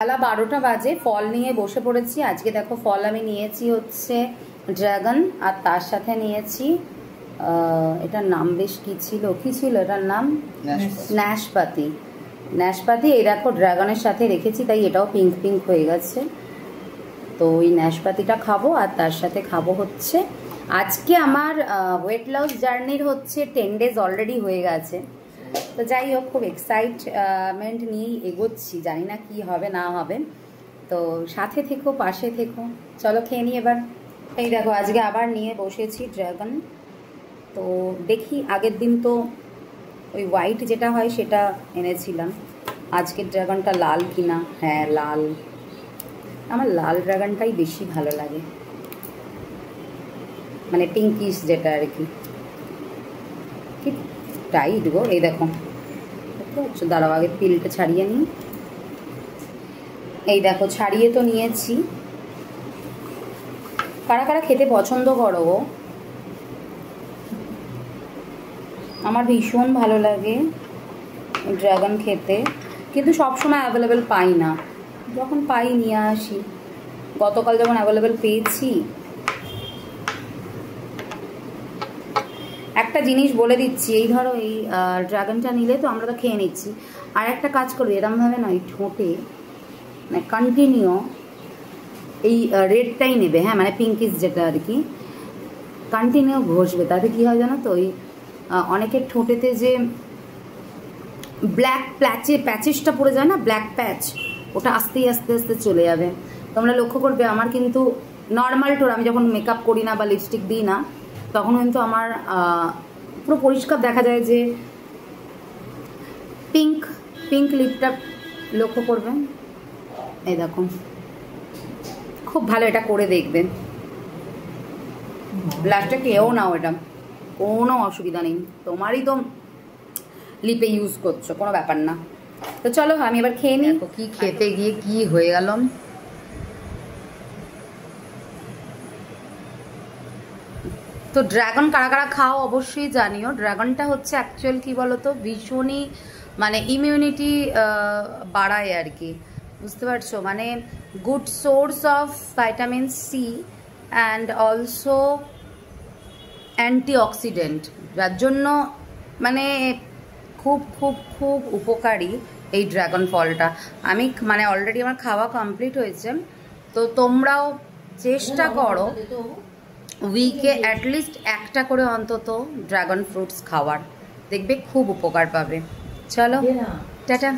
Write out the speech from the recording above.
বেলা 12টা বাজে, ফল নিয়ে বসে পড়েছি। আজকে দেখো ফল আমি নিয়েছি হচ্ছে ড্রাগন, আর তার সাথে নিয়েছি এটার নাম বেশ কি ছিল এটার নাম নাশপাতি। নাশপাতি এই দেখো ড্রাগনের সাথে রেখেছি, তাই এটাও পিঙ্ক পিঙ্ক হয়ে গেছে। তো ওই নাশপাতিটা খাবো, আর তার সাথে খাবো হচ্ছে আজকে আমার ওয়েট লস জার্নির হচ্ছে 10 ডেজ অলরেডি হয়ে গেছে। তো যাই হোক, খুব এক্সাইটমেন্ট নিয়েই এগোচ্ছি, জানি না কি হবে না হবে। তো সাথে থেকো, পাশে থেকো। চলো খেয়ে নিই এবার। এই দেখো আজকে আবার নিয়ে বসেছি ড্রাগন। তো দেখি, আগের দিন তো ওই হোয়াইট যেটা হয় সেটা এনেছিলাম, আজকের ড্রাগনটা লাল কিনা। হ্যাঁ লাল, আমার লাল ড্রাগনটাই বেশি ভালো লাগে, মানে পিঙ্কিশ যেটা আর কি। ঠিক টাইট গো, এই দেখো। দাঁড়াও আগে পিলটা ছাড়িয়ে নিই। এই দেখো ছাড়িয়ে তো নিয়েছি। কারা কারা খেতে পছন্দ করো গো? আমার ভীষণ ভালো লাগে ড্রাগন খেতে, কিন্তু সবসময় অ্যাভেলেবেল পাই না। যখন পাই নিয়ে আসি। গতকাল যখন অ্যাভেলেবেল পেয়েছি। একটা জিনিস বলে দিচ্ছি, এই ধরো এই ড্রাগনটা নিলে তো আমরা তো খেয়ে নিচ্ছি, আর একটা কাজ করবে এরমভাবে নয়, ঠোঁটে মানে কন্টিনিউ এই রেডটাই নেবে, হ্যাঁ মানে পিঙ্কিশ যেটা আর কি, কন্টিনিউ ঘষবে। তাতে কী হয় জানো তো, ওই অনেকের ঠোঁটেতে যে ব্ল্যাক প্যাচেসটা পড়ে যায় না, ব্ল্যাক প্যাচ, ওটা আস্তে আস্তে আস্তে চলে যাবে। তোমরা লক্ষ্য করবে আমার কিন্তু নর্মাল ঠোঁট, আমি যখন মেকআপ করি না বা লিপস্টিক দিই না, তখন কিন্তু আমার পুরো পরিষ্কার দেখা যায় যে পিঙ্ক পিঙ্ক লিপটা লক্ষ্য করবেন। এই দেখো খুব ভালো, এটা করে দেখবেন। লাস্টে কেউ নাও, এটা কোনো অসুবিধা নেই, তোমারই তো লিপে ইউজ করছো, কোনো ব্যাপার না। তো চলো আমি এবার খেয়ে নিই। কি খেতে গিয়ে কি হয়ে গেল। তো ড্রাগন কারা কারা খাও অবশ্যই জানিও। ড্রাগনটা হচ্ছে অ্যাকচুয়াল কি বলতো, ভীষণই মানে ইমিউনিটি বাড়ায় আর কি, বুঝতে পারছো, মানে good source of vitamin C and also antioxidant, যার জন্য মানে খুব খুব খুব উপকারী এই ড্রাগন ফলটা। আমি মানে অলরেডি আমার খাওয়া কমপ্লিট হয়েছে। তো তোমরাও চেষ্টা করো উইকে অ্যাটলিস্ট একটা করে অন্তত ড্রাগন ফ্রুটস খাওয়ার, দেখবে খুব উপকার পাবে। চলো টাটা।